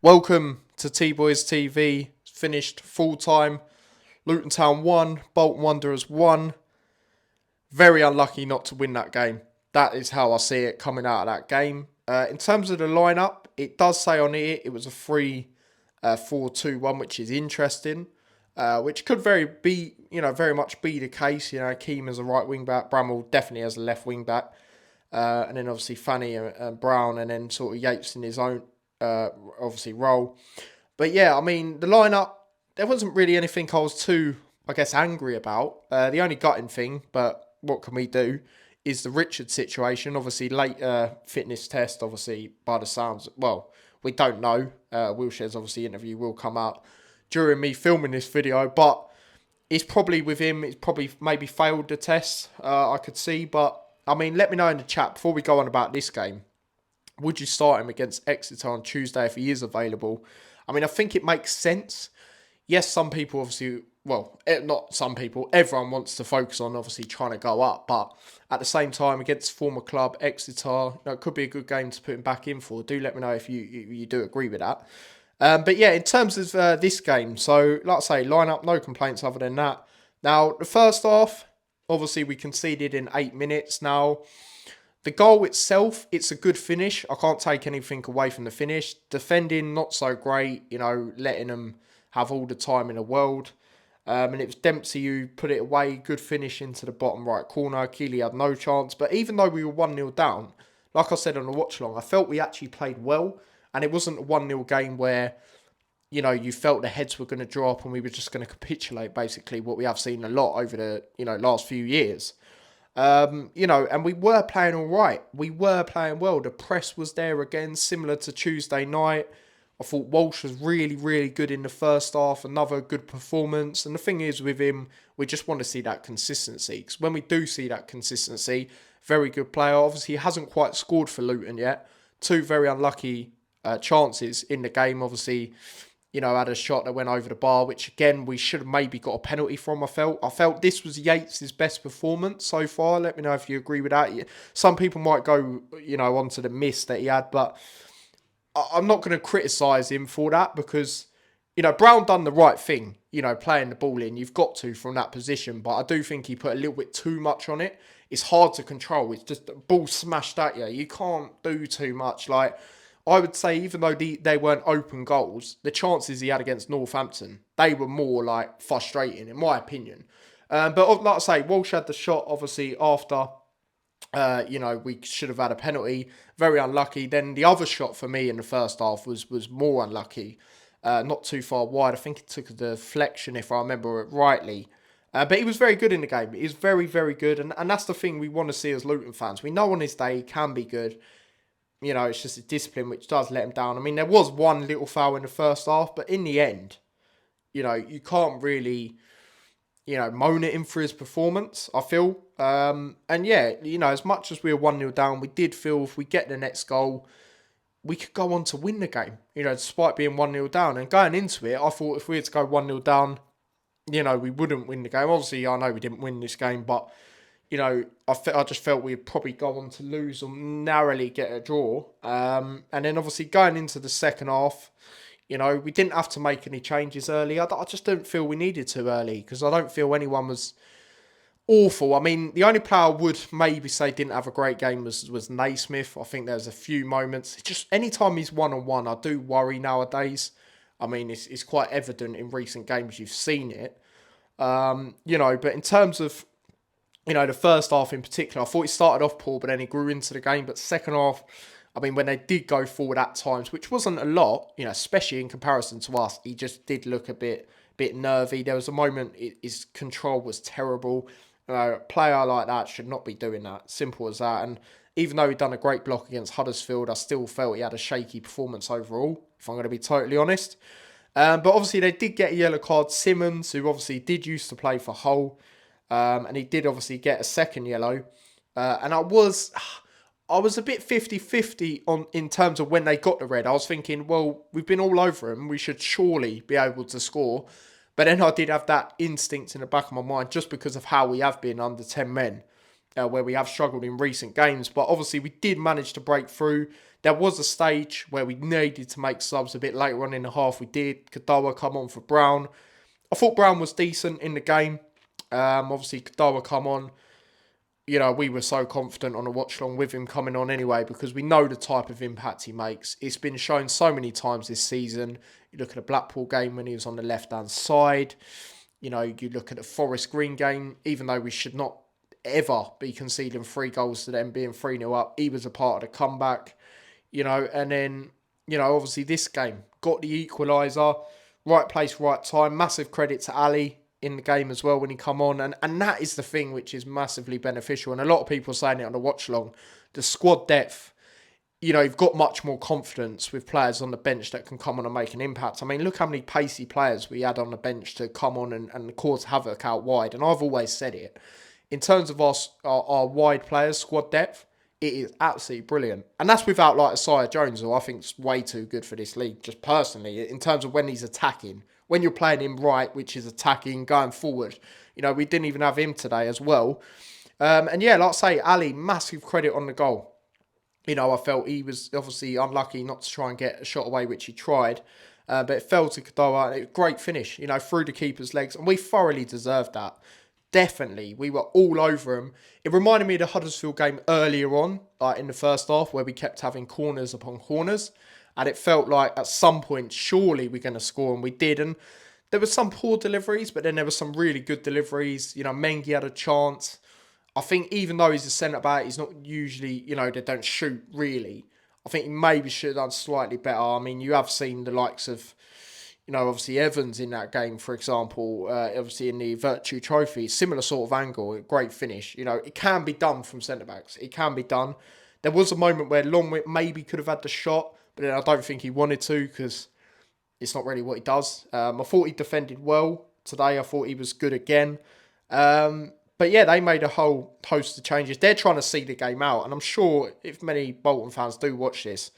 Welcome to T-Boys TV. Finished full time. Luton Town 1, Bolton Wanderers 1. Very unlucky not to win that game. That is how I see it coming out of that game. In terms of the lineup, it does say on here it was a 3-4-2-1, which is interesting. Which could very much be the case. Keem as a right wing back, Bramall definitely as a left wing back, and then obviously Fanny and Brown, and then sort of Yates in his own obviously role. But yeah, I mean the lineup, there wasn't really anything I was too, angry about. The only gutting thing, but what can we do, is the Richard situation. Obviously late fitness test. Obviously by the sounds, well, we don't know. Wilshere's obviously interview will come out during me filming this video, but it's probably with him. It's probably maybe failed the test. I could see, but I mean, let me know in the chat before we go on about this game. Would you start him against Exeter on Tuesday if he is available? I mean, I think it makes sense. Yes, some people obviously, well, not some people, everyone wants to focus on obviously trying to go up. But at the same time, against former club Exeter, it could be a good game to put him back in for. Do let me know if you do agree with that. But yeah, in terms of this game, so like I say, lineup, no complaints other than that. Now, the first half, obviously we conceded in 8 minutes. Now, the goal itself, it's a good finish. I can't take anything away from the finish. Defending, not so great, letting them have all the time in the world. And it was Dempsey who put it away. Good finish into the bottom right corner. Keeley had no chance. But even though we were 1-0 down, like I said on the watch-along, I felt we actually played well. And it wasn't a 1-0 game where, you felt the heads were going to drop and we were just going to capitulate, basically, what we have seen a lot over the, last few years. And we were playing all right. We were playing well. The press was there again, similar to Tuesday night. I thought Walsh was really, really good in the first half. Another good performance. And the thing is with him, we just want to see that consistency. Because when we do see that consistency, very good player. Obviously, he hasn't quite scored for Luton yet. 2 very unlucky chances in the game. Obviously, had a shot that went over the bar, which again, we should have maybe got a penalty from, I felt this was Yates' best performance so far. Let me know if you agree with that. Some people might go, onto the miss that he had, but I'm not going to criticise him for that because, Brown done the right thing, playing the ball in. You've got to from that position, but I do think he put a little bit too much on it. It's hard to control. It's just the ball smashed at you. You can't do too much. I would say even though they weren't open goals, the chances he had against Northampton, they were more frustrating in my opinion. But like I say, Walsh had the shot obviously after, we should have had a penalty. Very unlucky. Then the other shot for me in the first half was more unlucky. Not too far wide. I think it took a deflection if I remember it rightly. But he was very good in the game. He was very, very good. And that's the thing we want to see as Luton fans. We know on his day he can be good. It's just a discipline which does let him down. I mean, there was one little foul in the first half, but in the end, you can't really, moan at him for his performance, I feel. And yeah, as much as we were 1-0 down, we did feel if we get the next goal, we could go on to win the game, despite being 1-0 down. And going into it, I thought if we had to go 1-0 down, we wouldn't win the game. Obviously, I know we didn't win this game, but I just felt we'd probably go on to lose or narrowly get a draw. And then obviously going into the second half, we didn't have to make any changes early. I just don't feel we needed to early because I don't feel anyone was awful. I mean, the only player I would maybe say didn't have a great game was Naismith. I think there's a few moments. It's just anytime he's one-on-one, I do worry nowadays. I mean, it's quite evident in recent games you've seen it. But in terms of the first half in particular, I thought he started off poor, but then he grew into the game. But second half, I mean, when they did go forward at times, which wasn't a lot, especially in comparison to us, he just did look a bit nervy. There was a moment his control was terrible. A player like that should not be doing that. Simple as that. And even though he'd done a great block against Huddersfield, I still felt he had a shaky performance overall, if I'm going to be totally honest. But obviously they did get a yellow card. Simmons, who obviously did used to play for Hull, and he did obviously get a second yellow. And I was a bit 50-50 in terms of when they got the red. I was thinking, well, we've been all over him. We should surely be able to score. But then I did have that instinct in the back of my mind just because of how we have been under 10 men, where we have struggled in recent games. But obviously we did manage to break through. There was a stage where we needed to make subs a bit later on in the half. We did. Kadoa come on for Brown. I thought Brown was decent in the game. Obviously, Kadoa come on. You know, we were so confident on a watch along with him coming on anyway because we know the type of impact he makes. It's been shown so many times this season. You look at the Blackpool game when he was on the left-hand side. You know, you look at the Forest Green game, even though we should not ever be conceding 3 goals to them being 3-0 up, he was a part of the comeback. You know, and then, you know, obviously this game, got the equaliser, right place, right time. Massive credit to Ali in the game as well when he come on. And that is the thing which is massively beneficial. And a lot of people saying it on the watch along. The squad depth, you know, you've got much more confidence with players on the bench that can come on and make an impact. I mean, look how many pacey players we had on the bench to come on and cause havoc out wide. And I've always said it. In terms of our wide players, squad depth, it is absolutely brilliant. And that's without like Isaiah Jones, who I think is way too good for this league, just personally, in terms of when he's attacking. When you're playing him right, which is attacking, going forward. You know, we didn't even have him today as well. And yeah, like I say, Ali, massive credit on the goal. You know, I felt he was obviously unlucky not to try and get a shot away, which he tried. But it fell to Kadoa. It was a great finish, you know, through the keeper's legs. And we thoroughly deserved that. Definitely. We were all over him. It reminded me of the Huddersfield game earlier on, like in the first half, where we kept having corners upon corners. And it felt like at some point, surely we're going to score. And we did. And there were some poor deliveries, but then there were some really good deliveries. You know, Mengi had a chance. I think even though he's a centre-back, he's not usually, you know, they don't shoot really. I think he maybe should have done slightly better. I mean, you have seen the likes of, you know, obviously Evans in that game, for example, obviously in the Virtue Trophy, similar sort of angle, great finish. You know, it can be done from centre-backs. It can be done. There was a moment where Longwit maybe could have had the shot, but then I don't think he wanted to because it's not really what he does. I thought he defended well today. I thought he was good again. But yeah, they made a whole host of changes. They're trying to see the game out. And I'm sure if many Bolton fans do watch this,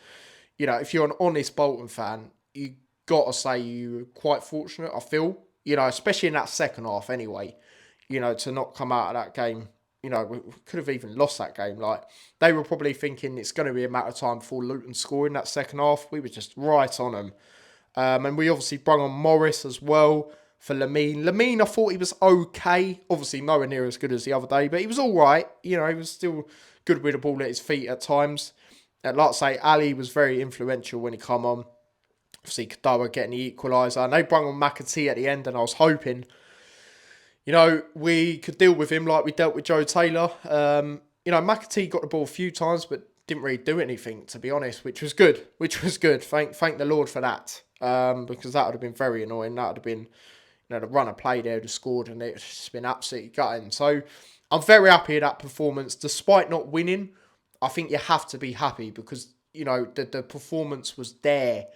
you know, if you're an honest Bolton fan, you got to say you were quite fortunate, I feel. You know, especially in that second half anyway. You know, to not come out of that game. You know, we could have even lost that game. Like, they were probably thinking it's going to be a matter of time before Luton score in that second half. We were just right on them. And we obviously brung on Morris as well for Lamine. Lamine, I thought he was okay. Obviously, nowhere near as good as the other day, but he was all right. You know, he was still good with the ball at his feet at times. And like I say, Ali was very influential when he come on. Obviously, Kadoa getting the equaliser. And they brung on McAtee at the end, and I was hoping, you know, we could deal with him like we dealt with Joe Taylor. You know, McAtee got the ball a few times, but didn't really do anything, to be honest, which was good. Thank the Lord for that. Because that would have been very annoying. That would have been, you know, the runner played there, would have scored, and it's just been absolutely gutting. So I'm very happy with that performance. Despite not winning, I think you have to be happy because, you know, the performance was there.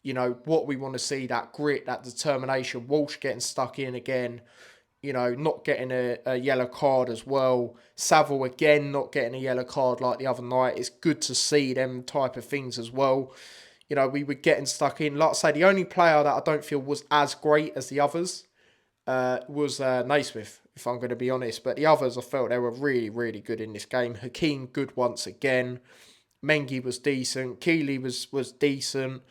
You know, what we want to see, that grit, that determination. Walsh getting stuck in again. You know, not getting a yellow card as well. Saville again not getting a yellow card like the other night. It's good to see them type of things as well. You know, we were getting stuck in. Like I say, the only player that I don't feel was as great as the others was Naismith, if I'm going to be honest. But the others, I felt they were really, really good in this game. Hakeem, good once again. Mengi was decent. Keeley was decent.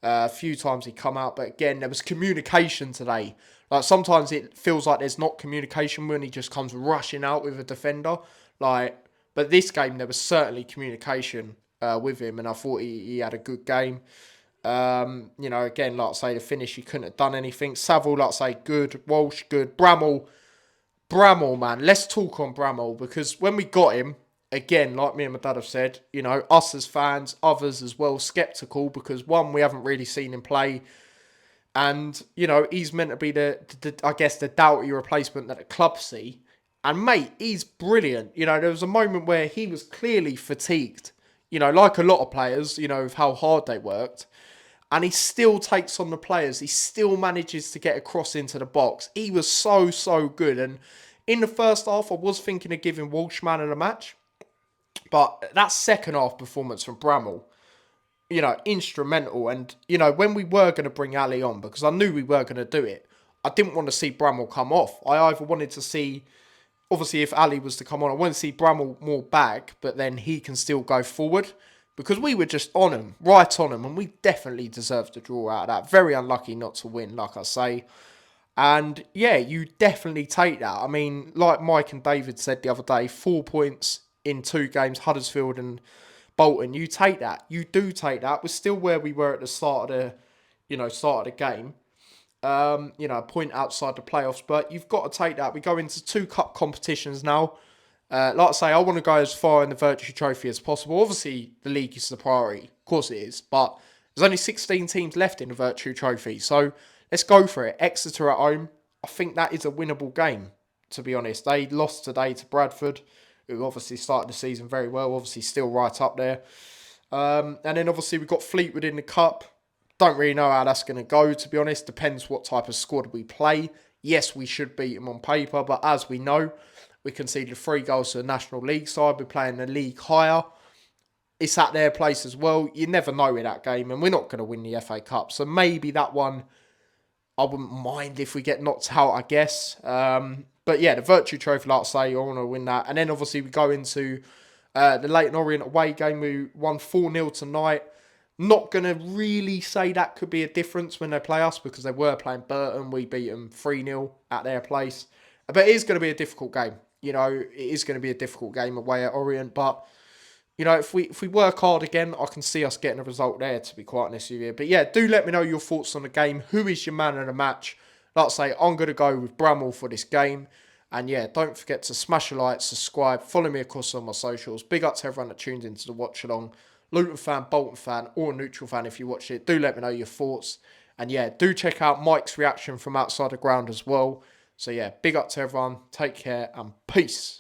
A few times he come out. But again, there was communication today. Like, sometimes it feels like there's not communication when he just comes rushing out with a defender. Like, but this game, there was certainly communication with him, and I thought he had a good game. You know, again, like I say, the finish, he couldn't have done anything. Saville, like I say, good. Walsh, good. Bramall, man. Let's talk on Bramall, because when we got him, again, like me and my dad have said, you know, us as fans, others as well, sceptical, because one, we haven't really seen him play. And, you know, he's meant to be I guess, the Doughty replacement that the club see. And, mate, he's brilliant. You know, there was a moment where he was clearly fatigued. You know, like a lot of players, you know, of how hard they worked. And he still takes on the players. He still manages to get across into the box. He was so good. And in the first half, I was thinking of giving Walsh man of the match. But that second half performance from Bramall, you know, instrumental. And, you know, when we were going to bring Ali on, because I knew we were going to do it, I didn't want to see Bramall come off. I either wanted to see, obviously, if Ali was to come on, I wanted to see Bramall more back, but then he can still go forward. because we were just on them, right on them, and we definitely deserved to draw out of that. Very unlucky not to win, like I say. And yeah, you definitely take that. I mean, like Mike and David said the other day, 4 points in 2 games, Huddersfield and Bolton. You take that. You do take that. We're still where we were at the start of the game. A point outside the playoffs, but you've got to take that. We go into 2 cup competitions now. Like I say, I want to go as far in the Virtue Trophy as possible. Obviously, the league is the priority. Of course it is. But there's only 16 teams left in the Virtue Trophy. So let's go for it. Exeter at home. I think that is a winnable game, to be honest. They lost today to Bradford, who obviously started the season very well. Obviously still right up there. And then obviously we've got Fleetwood in the cup. Don't really know how that's going to go, to be honest. Depends what type of squad we play. Yes, we should beat them on paper, but as we know, we conceded 3 goals to the National League side. We're playing the league higher. It's at their place as well. You never know with that game, and we're not going to win the FA Cup. So maybe that one, I wouldn't mind if we get knocked out, I guess. But yeah, the Virtue Trophy, like I say, I want to win that. And then obviously we go into the Leyton Orient away game. We won 4-0 tonight. Not going to really say that could be a difference when they play us, because they were playing Bolton. We beat them 3-0 at their place. But it is going to be a difficult game. It is going to be a difficult game away at Orient. But, if we work hard again, I can see us getting a result there, to be quite honest with you. But yeah, do let me know your thoughts on the game. Who is your man of the match? Like I say, I'm going to go with Bramwell for this game. And yeah, don't forget to smash a like, subscribe, follow me across on my socials. Big up to everyone that tuned into the watch along. Luton fan, Bolton fan, or a neutral fan if you watch it. Do let me know your thoughts. And yeah, do check out Mike's reaction from outside the ground as well. So yeah, big up to everyone. Take care and peace.